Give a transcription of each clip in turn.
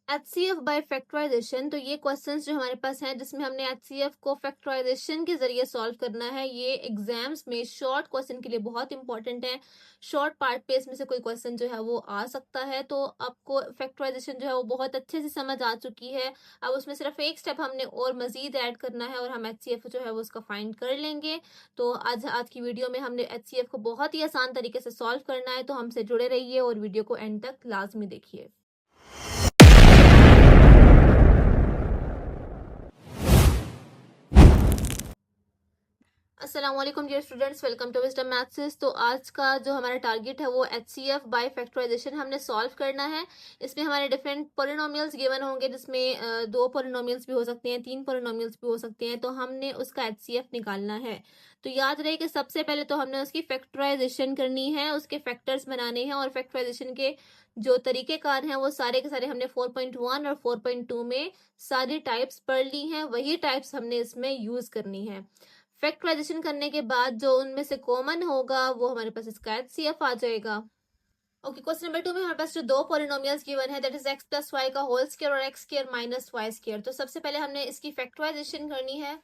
HCF by factorisation. तो ये questions जो हमारे पास हैं जिसमें हमने HCF को फैक्टराइजेशन के जरिए सॉल्व करना है, ये एग्जाम्स में शॉर्ट क्वेश्चन के लिए बहुत इंपॉर्टेंट है। शॉर्ट पार्ट पे इसमें से कोई क्वेश्चन जो है वो आ सकता है, तो आपको फैक्टराइजेशन जो है वो बहुत अच्छे से समझ आ चुकी है। अब उसमें सिर्फ एक स्टेप हमने और मजीद ऐड करना है और हम HCF जो है वो उसका फाइंड कर लेंगे। तो आज की वीडियो में हमने HCF को बहुत ही आसान तरीके से सॉल्व करना है, तो हमसे जुड़े रहिए और वीडियो को एंड तक लाजमी देखिए। अस्सलाम dear students, welcome to wisdom maths. तो आज का जो हमारा टारगेट है वो HCF बाय फैक्टराइजेशन हमने सॉल्व करना है। इसमें हमारे डिफरेंट पोलिनोमियल्स गिवन होंगे, जिसमें 2 पोलिनोमियल्स भी हो सकते हैं, 3 पोलिनोमियल्स भी हो सकते हैं। तो हमने उसका HCF निकालना है। तो याद रहे कि सबसे पहले तो हमने उसकी फैक्टराइजेशन करनी है, उसके फैक्टर्स बनाने हैं, और फैक्टराइजेशन के जो तरीकेकार हैं वो सारे के सारे हमने 4.1 और 4.2 में सारी टाइप्स पढ़ ली हैं। वही टाइप्स हमने इसमें यूज करनी है। फैक्टराइजेशन करने के बाद जो उनमें से कॉमन होगा वो हमारे पास इसका HCF आ जाएगा। ओके, क्वेश्चन नंबर 2 में हमारे पास जो 2 पोलिनोमियल्स गिवन है, that is x plus y का होल स्क्वायर और x square minus y square. तो सबसे पहले हमने इसकी फैक्टराइजेशन करनी है।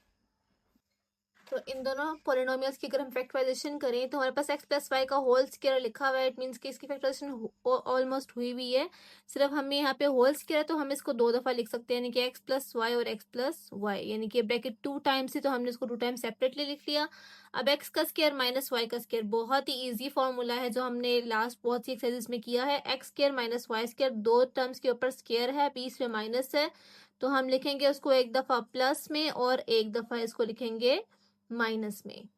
तो इन दोनों पोलिनोमियल्स की अगर हम फैक्टराइजेशन करें तो हमारे पास x प्लस वाई का होल स्क्वायर लिखा हुआ है। इट मीन्स कि इसकी फैक्टराइजेशन ऑलमोस्ट हुई हुई है। सिर्फ हमें यहाँ पे होल स्क्वायर है तो हम इसको 2 दफा लिख सकते हैं, यानी कि x प्लस वाई और x प्लस वाई, यानी कि ब्रैकेट 2 टाइम्स ही, तो हमने इसको 2 टाइम्स सेपरेटली लिख लिया। अब x का स्क्वायर माइनस वाई का स्क्वायर, बहुत ही ईजी फॉर्मूला है जो हमने लास्ट बहुत सी एक्सरसाइजेस में किया है। x square minus y square, 2 terms के ऊपर स्क्वायर है, बीच में माइनस है, तो हम लिखेंगे उसको एक दफा प्लस में और एक दफा इसको लिखेंगे माइनस में।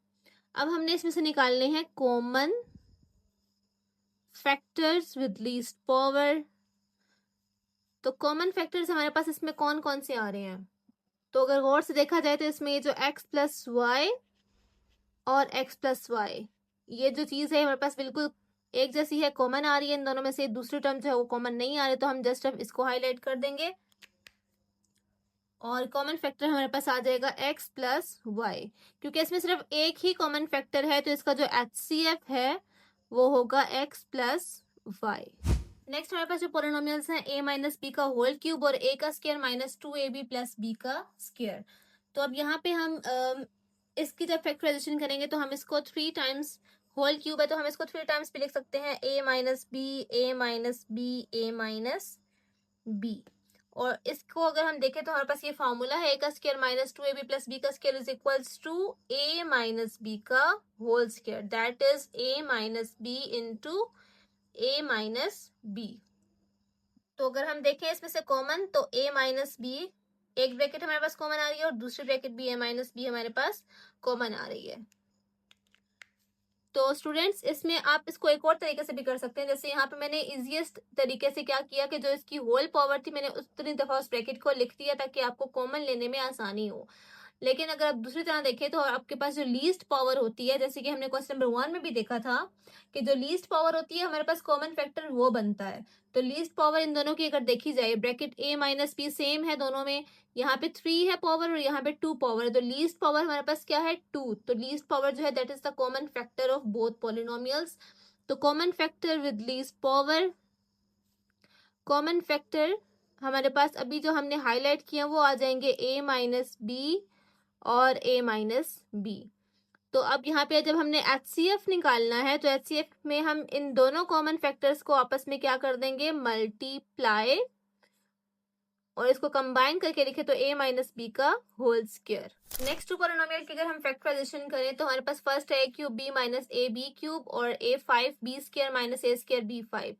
अब हमने इसमें से निकालने हैं common factors with least power. तो कॉमन फैक्टर्स हमारे पास इसमें कौन कौन से आ रहे हैं? तो अगर गौर से देखा जाए तो इसमें ये जो x प्लस वाई और x प्लस वाई, ये जो चीज है हमारे पास बिल्कुल एक जैसी है, कॉमन आ रही है। इन दोनों में से दूसरी टर्म जो है वो कॉमन नहीं आ रही, तो हम जस्ट अब इसको हाईलाइट कर देंगे और कॉमन फैक्टर हमारे पास आ जाएगा x प्लस वाई। क्योंकि इसमें सिर्फ एक ही कॉमन फैक्टर है, तो इसका जो HCF है वो होगा x प्लस वाई। नेक्स्ट हमारे पास जो पोलिनोमियल्स हैं, a माइनस बी का होल क्यूब और a का square minus 2ab plus b का स्क्वायर। तो अब यहाँ पे हम इसकी जब फैक्टराइजेशन करेंगे तो हम इसको 3 टाइम्स, होल क्यूब है तो हम इसको 3 टाइम्स भी लिख सकते हैं, a minus B, a minus B, a minus B. और इसको अगर हम देखें तो हमारे पास ये फॉर्मूला है, a का square minus 2ab plus b का square is equals to a minus b का whole square, that is a minus b into a minus b। तो अगर हम देखें इसमें से कॉमन, तो a माइनस b, एक ब्रैकेट हमारे पास कॉमन आ रही है और दूसरी ब्रैकेट भी a माइनस b हमारे पास कॉमन आ रही है। तो स्टूडेंट्स, इसमें आप इसको एक और तरीके से भी कर सकते हैं। जैसे यहाँ पे मैंने इजीएस्ट तरीके से क्या किया कि जो इसकी होल पावर थी मैंने उतनी दफा उस ब्रैकेट को लिख दिया ताकि आपको कॉमन लेने में आसानी हो। लेकिन अगर आप दूसरी तरह देखें तो आपके पास जो लीस्ट पावर होती है, जैसे कि हमने क्वेश्चन नंबर 1 में भी देखा था कि जो लीस्ट पावर होती है हमारे पास कॉमन फैक्टर वो बनता है। तो लीस्ट पावर इन दोनों की अगर देखी जाए, bracket a minus B same है दोनों में, यहाँ पे 3 है पावर और यहाँ पे 2 पावर है, तो लीस्ट पावर हमारे पास क्या है, 2। तो लीस्ट पावर जो है that is the common factor of both polynomials. तो common factor with least power, common factor हमारे पास अभी जो हमने हाईलाइट किया वो आ जाएंगे a माइनस बी और a माइनस बी। तो अब यहाँ पे जब हमने HCF निकालना है तो HCF में हम इन दोनों कॉमन फैक्टर्स को आपस में क्या कर देंगे, मल्टीप्लाई, और इसको कंबाइन करके लिखे तो a माइनस बी का whole square. Next two polynomial की अगर हम फैक्टराइजेशन करें तो हमारे पास फर्स्ट है a cube b minus A B cube और a5 b square minus a square b5।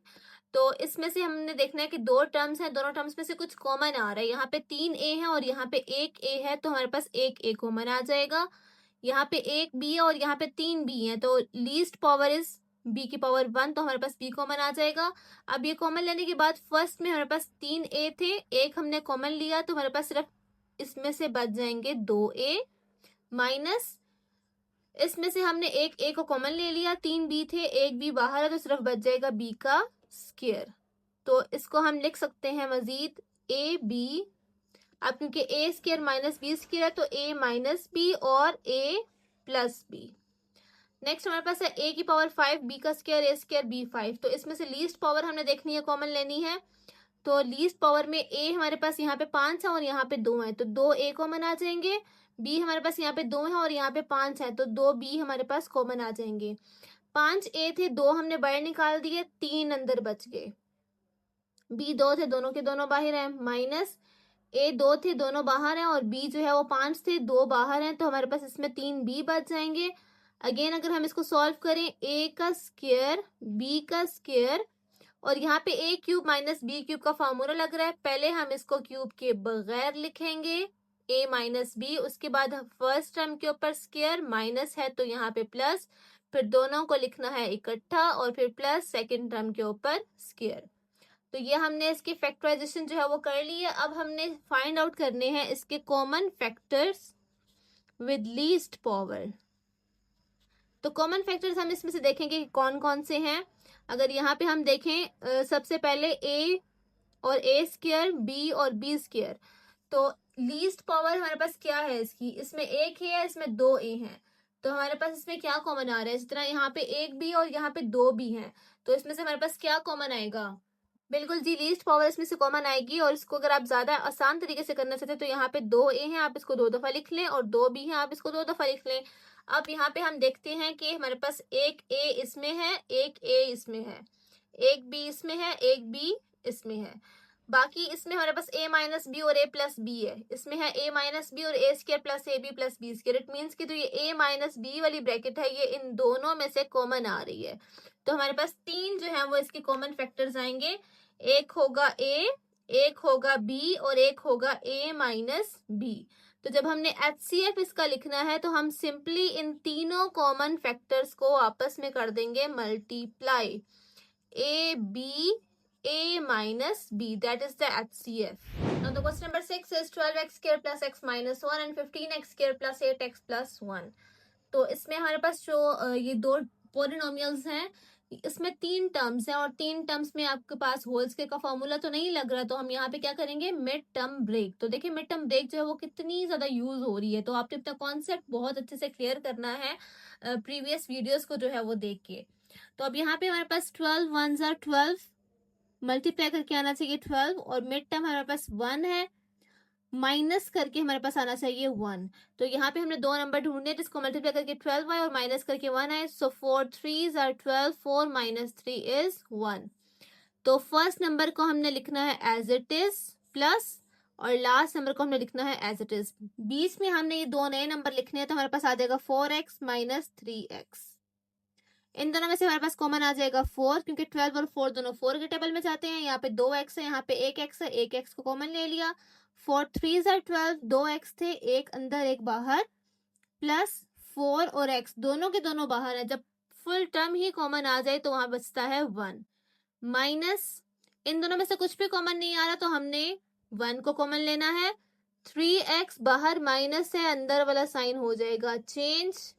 तो इसमें से हमने देखना है कि 2 टर्म्स हैं, दोनों टर्म्स में से कुछ कॉमन आ रहा है। यहाँ पे 3a है और यहाँ पे 1a है, तो हमारे पास 1a कॉमन आ जाएगा। यहाँ पे 1b है और यहाँ पे 3b है, तो लीस्ट पावर इज b की पावर 1, तो हमारे पास b कॉमन आ जाएगा। अब ये कॉमन लेने के बाद फर्स्ट में हमारे पास 3a थे, एक हमने कॉमन लिया तो हमारे पास सिर्फ इसमें से बच जाएंगे 2a माइनस, इसमें से हमने एक a को कॉमन ले लिया, 3b थे, एक b बाहर है, तो सिर्फ बच जाएगा b का स्क्वायर। तो इसको हम लिख सकते हैं मजीद ab। अब क्योंकि a square minus B square है तो a माइनस बी और a प्लस बी। नेक्स्ट हमारे पास है a की पावर 5 b का स्क्वायर a स्क्वायर b5। तो इसमें से लीस्ट पावर हमने देखनी है, कॉमन लेनी है, तो लीस्ट पावर में a हमारे पास यहाँ पे 5 है और यहाँ पे 2 है, तो 2 a कॉमन आ जाएंगे। b हमारे पास यहाँ पे 2 है और यहाँ पे 5 है, तो 2 b हमारे पास कॉमन आ जाएंगे। 5 a थे, 2 हमने बाहर निकाल दिए, 3 अंदर बच गए। b 2 थे, दोनों के दोनों बाहर हैं, माइनस a 2 थे, दोनों बाहर हैं, और b जो है वो 5 थे, 2 बाहर हैं, तो हमारे पास इसमें 3 b बच जाएंगे। अगेन अगर हम इसको सॉल्व करें, a का स्क्वायर b का स्क्वायर और यहाँ पे a cube minus b cube का फॉर्मूला लग रहा है। पहले हम इसको क्यूब के बगैर लिखेंगे, a माइनस b, उसके बाद फर्स्ट टर्म के ऊपर स्क्वायर, माइनस है तो यहाँ पे प्लस, फिर दोनों को लिखना है इकट्ठा और फिर प्लस सेकेंड टर्म के ऊपर स्क्वायर। तो ये हमने इसकी फैक्टराइजेशन जो है वो कर ली है। अब हमने फाइंड आउट करने हैं इसके common factors with least power. तो कॉमन फैक्टर्स हम इसमें से देखेंगे कि कौन कौन से हैं। अगर यहाँ पे हम देखें, सबसे पहले a और a स्क्वायर, b और b स्क्वायर, तो लीस्ट पावर हमारे पास क्या है इसकी, इसमें एक ही है, इसमें 2 a हैं, तो हमारे पास इसमें क्या कॉमन आ रहा है, जिस तरह यहाँ पे एक b और यहाँ पे 2 b हैं, तो इसमें से हमारे पास क्या कॉमन आएगा, बिल्कुल जी लीस्ट पावर इसमें से कॉमन आएगी। और इसको अगर आप ज्यादा आसान तरीके से करना चाहते हैं तो यहाँ पे 2 a हैं, आप इसको 2 दफा लिख लें, और 2 b हैं, आप इसको 2 दफा लिख लें। अब यहाँ पे हम देखते हैं कि हमारे पास एक a इसमें है, एक a इसमें है, एक b इसमें है, एक b इसमें है, बाकी इसमें हमारे पास a माइनस बी और a प्लस बी है, इसमें है a माइनस बी और a square plus A B plus B square. It means कि जो ये a माइनस बी वाली ब्रैकेट है ये इन दोनों में से कॉमन आ रही है। तो हमारे पास 3 जो है वो इसके कॉमन फैक्टर्स आएंगे, एक होगा a, एक होगा b और एक होगा a माइनस b। तो जब हमने HCF इसका लिखना है तो हम सिंपली इन तीनों कॉमन फैक्टर्स को आपस में कर देंगे multiply, a b a minus b, that is the HCF. Now the question number 6 is 12x square plus x minus 1 and 15x square plus 8x plus 1. तो इसमें हमारे पास जो ये दो पोलिनोमियल्स हैं, इसमें 3 टर्म्स हैं और 3 टर्म्स में आपके पास होल स्क्वायर का फॉर्मूला तो नहीं लग रहा, तो हम यहाँ पे क्या करेंगे, मिड टर्म ब्रेक। तो देखिए मिड टर्म ब्रेक जो है वो कितनी ज्यादा यूज हो रही है, तो आपने अपना कॉन्सेप्ट बहुत अच्छे से क्लियर करना है प्रीवियस वीडियोस को जो है वो देख के। तो अब यहाँ पे हमारे पास 12 1s are 12, मल्टीप्लाई करके आना चाहिए 12, और मिड टर्म हमारे पास 1 है, माइनस करके हमारे पास आना चाहिए 1। तो यहाँ पे हमने 2 नंबर ढूंढने, जिसको मल्टीप्लाई करके 12 आए और माइनस करके 1 आए। सो 4 3s are 12, 4 minus 3 is 1। तो फर्स्ट नंबर को हमने लिखना है एज इट इज प्लस, और लास्ट नंबर को हमने लिखना है एज इट इज। बीच में हमने ये 2 नए नंबर लिखने हैं, तो हमारे पास आ जाएगा 4x माइनस 3x। इन दोनों में से हमारे पास कॉमन आ जाएगा 4, क्योंकि 12 और 4 दोनों 4 के टेबल में जाते हैं। यहाँ पे 2x है, यहाँ पे 1x है, 1x को कॉमन ले लिया। 4 3s are 12, 2x थे, एक अंदर एक बाहर, प्लस 4 और x दोनों के दोनों बाहर है। जब फुल टर्म ही कॉमन आ जाए तो वहां बचता है 1, माइनस इन दोनों में से कुछ भी कॉमन नहीं आ रहा तो हमने 1 को कॉमन लेना है। 3x बाहर माइनस है, अंदर वाला साइन हो जाएगा चेंज।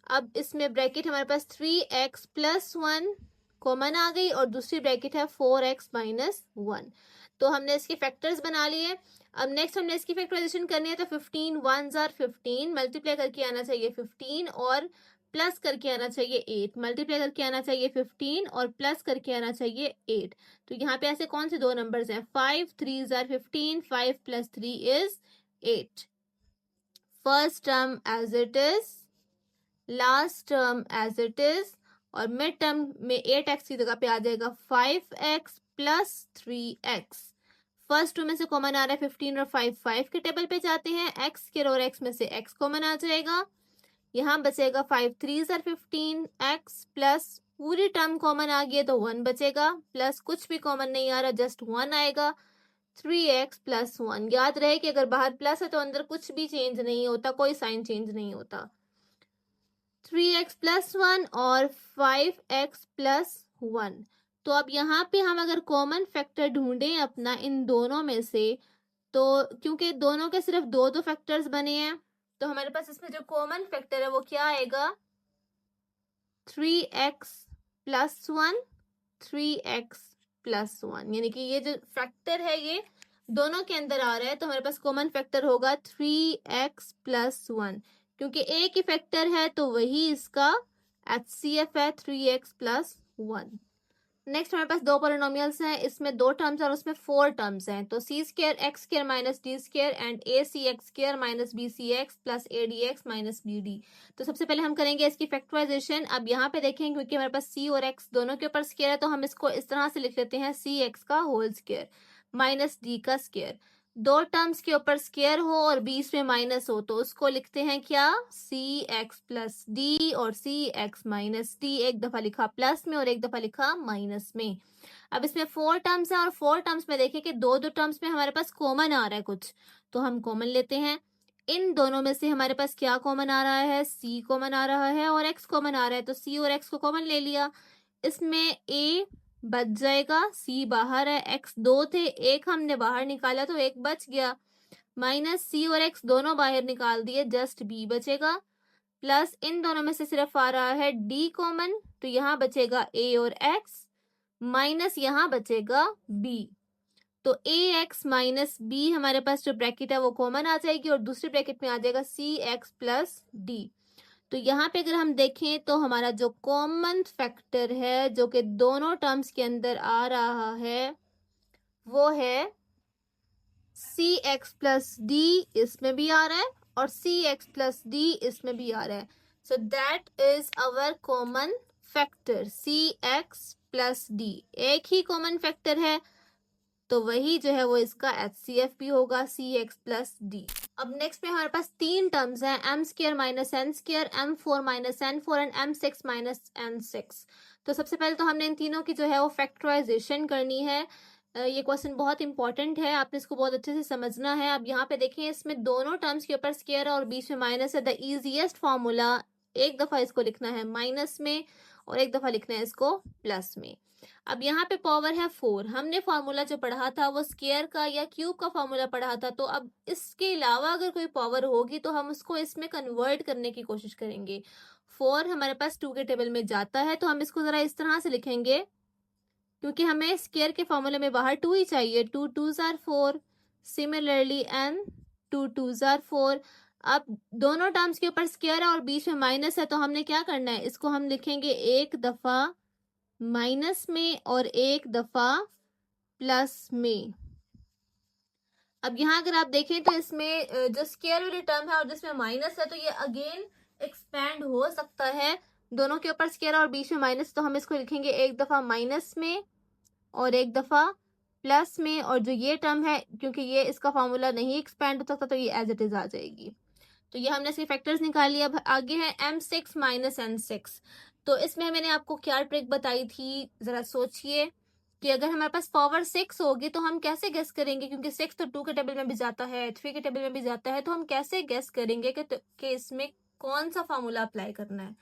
अब इसमें ब्रैकेट हमारे पास 3x प्लस 1 कॉमन आ गई और दूसरी ब्रैकेट है 4x माइनस 1। तो हमने इसके फैक्टर्स बना लिए। अब नेक्स्ट हमने इसकी फैक्टराइजेशन करनी है, तो 15 1s are 15, मल्टीप्लाई करके आना चाहिए 15 और प्लस करके आना चाहिए 8, मल्टीप्लाई करके आना चाहिए 15 और प्लस करके आना चाहिए 8। तो यहाँ पे ऐसे कौन से 2 नंबर्स हैं, 5 3s are 15, 5 plus 3 is 8। First term as it is, last term as it is, और मिड टर्म में 8x की जगह पे आ जाएगा 5x plus 3x। First term में से कॉमन आ रहा है 15 और 5 5 के टेबल पे जाते हैं, x के और x में से x कॉमन आ जाएगा। यहाँ बचेगा 5 3s are 15, x प्लस पूरी टर्म कॉमन आ गई है तो 1 बचेगा, प्लस कुछ भी कॉमन नहीं आ रहा, जस्ट 1 आएगा, 3x प्लस 1। याद रहे कि अगर बाहर प्लस है तो अंदर कुछ भी चेंज नहीं होता, कोई साइन चेंज नहीं होता। 3x प्लस 1 और 5x प्लस 1। तो अब यहाँ पे हम अगर कॉमन फैक्टर ढूंढें अपना इन दोनों में से, तो क्योंकि दोनों के सिर्फ 2 फैक्टर्स बने हैं, तो हमारे पास इसमें जो कॉमन फैक्टर है वो क्या आएगा, 3x प्लस 1, 3x प्लस 1, यानी कि ये जो फैक्टर है ये दोनों के अंदर आ रहा है, तो हमारे पास कॉमन फैक्टर होगा 3x प्लस 1, क्योंकि एक ही फैक्टर है तो वही इसका HCF है 3x प्लस 1। नेक्स्ट हमारे पास दो पोलिनोमियल्स हैं, इसमें 2 टर्म्स और उसमें 4 टर्म्स हैं। तो c square x square minus d square and a c x square minus b c x plus a d x minus b d. तो सबसे पहले हम करेंगे इसकी फैक्टराइजेशन। अब यहाँ पे देखें, क्योंकि हमारे पास सी और एक्स दोनों के ऊपर स्क्र है, तो हम इसको इस तरह से लिख लेते हैं सी एक्स का होल स्क्र माइनस डी का स्क्र। दो टर्म्स के ऊपर स्क्र हो और बीच में माइनस हो तो उसको लिखते हैं क्या, सी एक्स प्लस डी, और सी एक्स माइनस डी एक दफा लिखा प्लस में और एक दफा लिखा माइनस में। अब इसमें 4 टर्म्स है और 4 टर्म्स में देखिए कि दो दो टर्म्स में हमारे पास कॉमन आ रहा है कुछ, तो हम कॉमन लेते हैं। इन दोनों में से हमारे पास क्या कॉमन आ रहा है, सी कॉमन आ रहा है और एक्स कॉमन आ रहा है, तो सी और एक्स को कॉमन ले लिया। इसमें ए बच जाएगा, सी बाहर है, एक्स 2 थे, एक हमने बाहर निकाला तो एक बच गया, माइनस सी और एक्स दोनों बाहर निकाल दिए, जस्ट बी बचेगा, प्लस इन दोनों में से सिर्फ आ रहा है डी कॉमन, तो यहाँ बचेगा ए और एक्स, माइनस यहाँ बचेगा बी। तो ए एक्स माइनस बी हमारे पास जो ब्रैकेट है वो कॉमन आ जाएगी और दूसरी ब्रैकेट में आ जाएगा सी एक्स प्लस डी। तो यहाँ पे अगर हम देखें तो हमारा जो कॉमन फैक्टर है जो कि दोनों टर्म्स के अंदर आ रहा है वो है सी एक्स प्लस डी, इसमें भी आ रहा है, और सी एक्स प्लस डी इसमें भी आ रहा है। So that is our common factor C x plus D. एक ही कॉमन फैक्टर है तो वही जो है वो इसका HCF भी होगा सी एक्स प्लस डी। अब नेक्स्ट में हमारे पास 3 टर्म्स हैं, M square minus N square, M four minus N four and M six minus N six. तो सबसे पहले तो हमने इन तीनों की जो है वो फैक्टराइजेशन करनी है। ये क्वेश्चन बहुत इंपॉर्टेंट है, आपने इसको बहुत अच्छे से समझना है। अब यहाँ पे देखें, इसमें दोनों टर्म्स के ऊपर स्क्र और बीच में माइनस है। द इजीएस्ट फॉर्मूला, एक दफा इसको लिखना है माइनस में और एक दफा लिखना है इसको प्लस में। अब यहाँ पे पावर है 4, हमने फॉर्मूला जो पढ़ा था वो स्क्वायर का या क्यूब का फॉर्मूला पढ़ा था, तो अब इसके अलावा अगर कोई पावर होगी तो हम उसको इसमें कन्वर्ट करने की कोशिश करेंगे। 4 हमारे पास 2 के टेबल में जाता है, तो हम इसको जरा इस तरह से लिखेंगे, क्योंकि हमें स्क्वायर के फॉर्मूले में बाहर 2 ही चाहिए। 2 2s are 4, similarly N 2 2s are 4। अब दोनों टर्म्स के ऊपर स्क्वायर है और बीच में माइनस है, तो हमने क्या करना है, इसको हम लिखेंगे एक दफा माइनस में और एक दफा प्लस में। अब यहाँ अगर आप देखें तो इसमें जो स्क्वायर वाली टर्म है और जिसमें माइनस है, तो ये अगेन एक्सपैंड हो सकता है। दोनों के ऊपर स्क्वायर और बीच में माइनस, तो हम इसको लिखेंगे एक दफा माइनस में और एक दफा प्लस में, और जो ये टर्म है क्योंकि ये इसका फॉर्मूला नहीं एक्सपैंड हो सकता तो ये एज इट इज आ जाएगी। तो ये हमने इसके फैक्टर्स निकाल लिया। अब आगे है m6 माइनस n6। तो इसमें मैंने आपको क्या ट्रिक बताई थी, जरा सोचिए कि अगर हमारे पास पावर 6 होगी तो हम कैसे गेस करेंगे, क्योंकि 6 तो 2 के टेबल में भी जाता है, 3 के टेबल में भी जाता है, तो हम कैसे गेस करेंगे कि इसमें कौन सा फॉर्मूला अप्लाई करना है।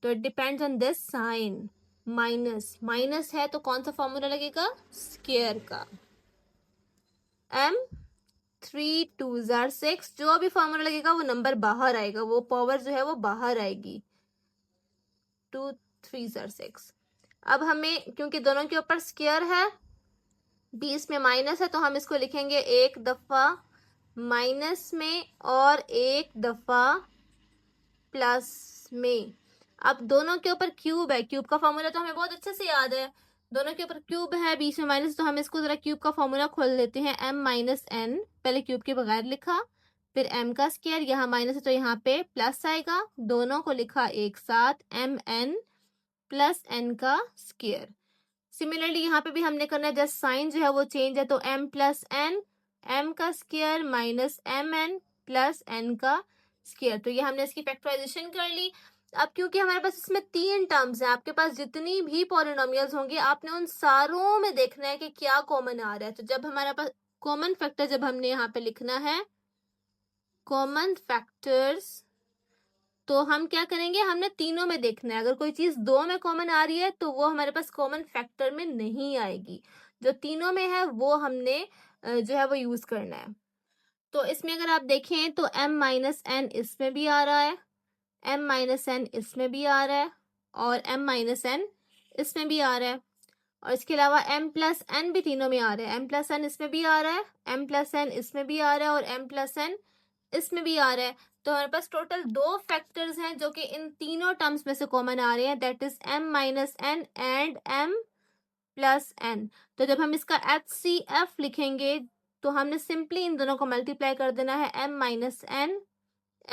तो it depends on this sign, minus minus है तो कौन सा फॉर्मूला लगेगा, स्क्वायर का। m 3 2s are 6, जो भी फॉर्मूला लगेगा वो नंबर बाहर आएगा, वो पावर जो है वो बाहर आएगी। 2 3s are 6। अब हमें क्योंकि दोनों के ऊपर स्क्वायर है, बीच में माइनस है, तो हम इसको लिखेंगे एक दफा माइनस में और एक दफा प्लस में। अब दोनों के ऊपर क्यूब है, क्यूब का फॉर्मूला तो हमें बहुत अच्छे से याद है, दोनों के ऊपर क्यूब है बीच में माइनस, तो हम इसको जरा क्यूब का फॉर्मूला खोल लेते हैं। m माइनस एन, पहले क्यूब के बगैर लिखा, फिर m का स्क्वायर, यहाँ माइनस है तो यहाँ पे प्लस आएगा, दोनों को लिखा एक साथ, m n प्लस n का स्क्वायर। सिमिलरली यहाँ पे भी हमने करना है, जस्ट साइन जो है वो चेंज है, तो m प्लस n, m का square minus mn plus n का स्क्वायर। तो ये हमने इसकी फैक्टराइजेशन कर ली। अब क्योंकि हमारे पास इसमें 3 टर्म्स हैं, आपके पास जितनी भी पॉलिनोमियल्स होंगे आपने उन सारों में देखना है कि क्या कॉमन आ रहा है। तो जब हमारे पास कॉमन फैक्टर, जब हमने यहाँ पे लिखना है कॉमन फैक्टर्स, तो हम क्या करेंगे, हमने तीनों में देखना है। अगर कोई चीज 2 में कॉमन आ रही है तो वो हमारे पास कॉमन फैक्टर में नहीं आएगी, जो तीनों में है वो हमने जो है वो यूज करना है। तो इसमें अगर आप देखें तो m माइनस एन इसमें भी आ रहा है, m माइनस एन इसमें भी आ रहा है, और m माइनस एन इसमें भी आ रहा है, और इसके अलावा m प्लस एन भी तीनों में आ रहा है। m प्लस एन इसमें भी आ रहा है, m प्लस एन इसमें भी आ रहा है, और m प्लस एन इसमें भी आ रहा है। तो हमारे पास टोटल 2 फैक्टर्स हैं जो कि इन तीनों टर्म्स में से कॉमन आ रहे हैं, that is m minus N and m plus N. तो जब हम इसका HCF लिखेंगे तो हमने सिंपली इन दोनों को मल्टीप्लाई कर देना है, m minus N,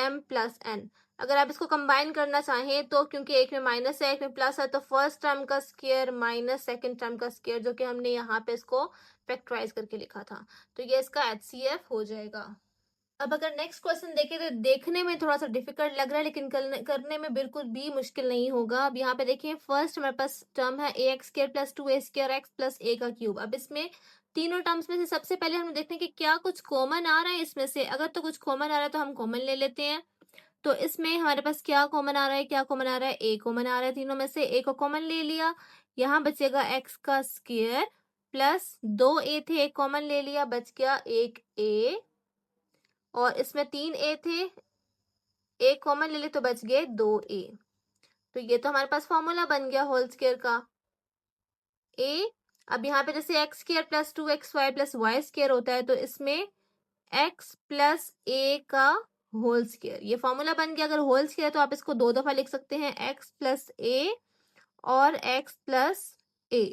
m plus N. अगर आप इसको कंबाइन करना चाहें तो क्योंकि एक में माइनस है एक में प्लस है, तो फर्स्ट टर्म का स्क्वायर माइनस सेकंड टर्म का स्क्वायर, जो कि हमने यहाँ पे इसको फैक्टराइज करके लिखा था, तो ये इसका HCF हो जाएगा। अब अगर नेक्स्ट क्वेश्चन देखें तो देखने में थोड़ा सा डिफिकल्ट लग रहा है, लेकिन करने में बिल्कुल भी मुश्किल नहीं होगा। अब यहाँ पे देखिए, फर्स्ट हमारे पास टर्म है ax² plus 2a² x plus a का क्यूब। अब इसमें तीनों टर्म्स में से सबसे पहले हम देखते हैं कि क्या कुछ कॉमन आ रहा है इसमें से। अगर तो कुछ कॉमन आ रहा है तो हम कॉमन ले लेते हैं। तो इसमें हमारे पास क्या कॉमन आ रहा है, क्या कॉमन आ रहा है, a कॉमन आ रहा है। तीनों में से a को कॉमन ले लिया, यहाँ बचेगा x का स्क्वायर प्लस 2a थे, एक कॉमन ले लिया, बच गया एक a, और इसमें 3a थे, एक कॉमन ले ले तो बच गए 2a। तो ये तो हमारे पास फॉर्मूला बन गया होल स्क्वायर का a। अब यहाँ पे जैसे x² plus 2xy plus Y square होता है, तो इसमें x प्लस a का होल स्क्वायर, ये फॉर्मूला बन गया। अगर होल स्क्वायर तो आप इसको 2 दफा लिख सकते हैं, x प्लस a और x प्लस a।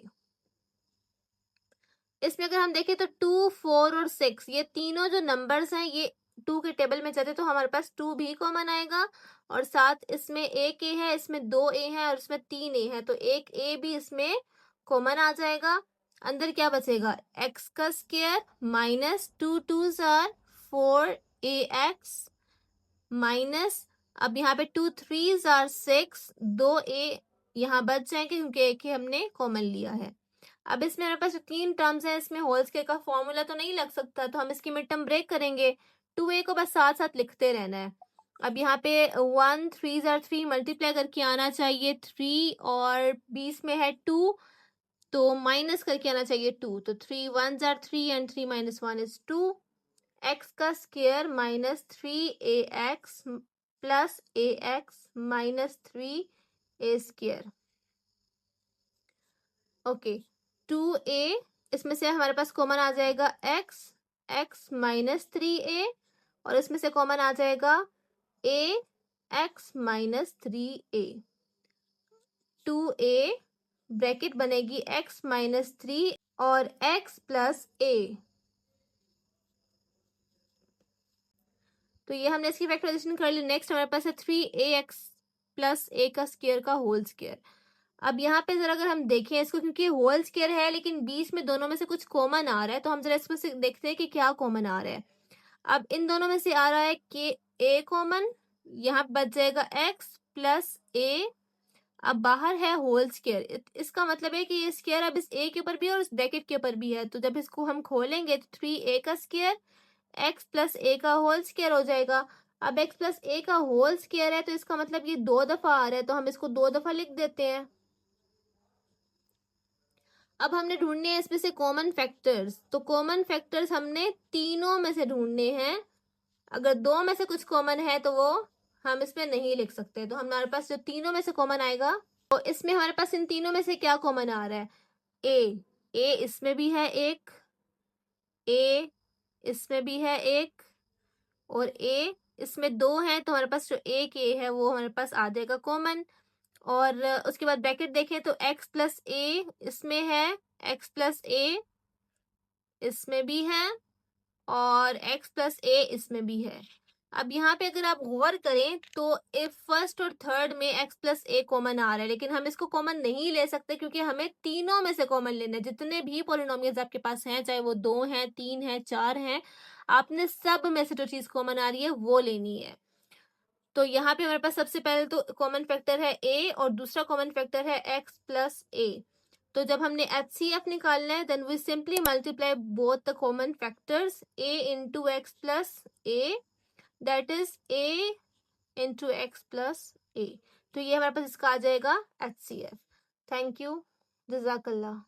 इसमें अगर हम देखें तो 2, 4 और 6 ये तीनों जो नंबर्स हैं ये 2 के टेबल में जाते, तो हमारे पास 2 भी कॉमन आएगा, और साथ इसमें एक a है, इसमें 2a है और इसमें 3a है, तो एक a भी इसमें कॉमन आ जाएगा। अंदर क्या बचेगा, x का square minus 2 2s are 4ax minus, अब यहाँ पे 2 3s आर 6, 2a यहाँ बच जाएंगे क्योंकि एक ही हमने कॉमन लिया है। अब इसमें हमारे पास जो 3 टर्म्स है, इसमें होल स्क्वायर का फॉर्मूला तो नहीं लग सकता, तो हम इसकी मिड टर्म ब्रेक करेंगे। 2a को बस साथ साथ लिखते रहना है। अब यहाँ पे 1 3s आर 3 मल्टीप्लाई करके आना चाहिए 3, और 20 में है 2 तो माइनस करके आना चाहिए 2, तो 3 1s are 3 and 3 minus 1 is 2। x का square minus 3ax plus ax minus 3a square. Okay, 2a, इसमें से हमारे पास कॉमन आ जाएगा x माइनस 3a, और इसमें से कॉमन आ जाएगा x minus 3a। 2a bracket बनेगी x माइनस 3 और x प्लस a। तो ये हमने इसकी फैक्टराइजेशन कर ली। नेक्स्ट हमारे पास है 3ax प्लस a का स्क्वायर का होल स्क्वायर। अब यहाँ पे जरा अगर हम देखें इसको, क्योंकि होल स्क्वायर है लेकिन बीच में दोनों में से कुछ कॉमन आ रहा है, तो हम जरा इसमें से देखते हैं कि क्या कॉमन आ रहा है। अब इन दोनों में से आ रहा है कि a कॉमन, यहाँ बच जाएगा x प्लस a। अब बाहर है होल स्क्वायर, इसका मतलब है कि ये स्क्वायर अब इस a के ऊपर भी है और इस ब्रैकेट के ऊपर भी है, तो जब इसको हम खोलेंगे तो 3a का स्क्वायर x प्लस a का होल स्क्वायर हो जाएगा। अब x प्लस a का होल स्क्वायर है तो इसका मतलब ये 2 दफा आ रहा है, तो हम इसको 2 दफा लिख देते हैं। अब हमने ढूंढने हैं इसमें से कॉमन फैक्टर्स, तो कॉमन फैक्टर्स हमने तीनों में से ढूंढने हैं। अगर 2 में से कुछ कॉमन है तो वो हम इसमें नहीं लिख सकते, तो हमारे पास जो तीनों में से कॉमन आएगा, तो इसमें हमारे पास इन तीनों में से क्या कॉमन आ रहा है, a इसमें भी है एक, a इसमें भी है एक, और a इसमें 2 है, तो हमारे पास जो एक a है वो हमारे पास आ जाएगा कॉमन। और उसके बाद ब्रैकेट देखें तो x प्लस a इसमें है, x प्लस a इसमें भी है, और x प्लस a इसमें भी है। अब यहाँ पे अगर आप गौर करें तो इफ फर्स्ट और थर्ड में x प्लस a कॉमन आ रहा है, लेकिन हम इसको कॉमन नहीं ले सकते क्योंकि हमें तीनों में से कॉमन लेना है। जितने भी पॉलिनोमियल्स आपके पास हैं, चाहे वो 2 हैं, 3 हैं, 4 हैं, आपने सब में से जो चीज कॉमन आ रही है वो लेनी है। तो यहाँ पे हमारे पास सबसे पहले तो कॉमन फैक्टर है a और दूसरा कॉमन फैक्टर है x प्लस a। तो जब हमने HCF निकालना है then we simply multiply both the common factors a into x plus a, that is a into x plus a। तो ये हमारे पास इसका आ जाएगा HCF। थैंक यू, जज़ाकल्लाह।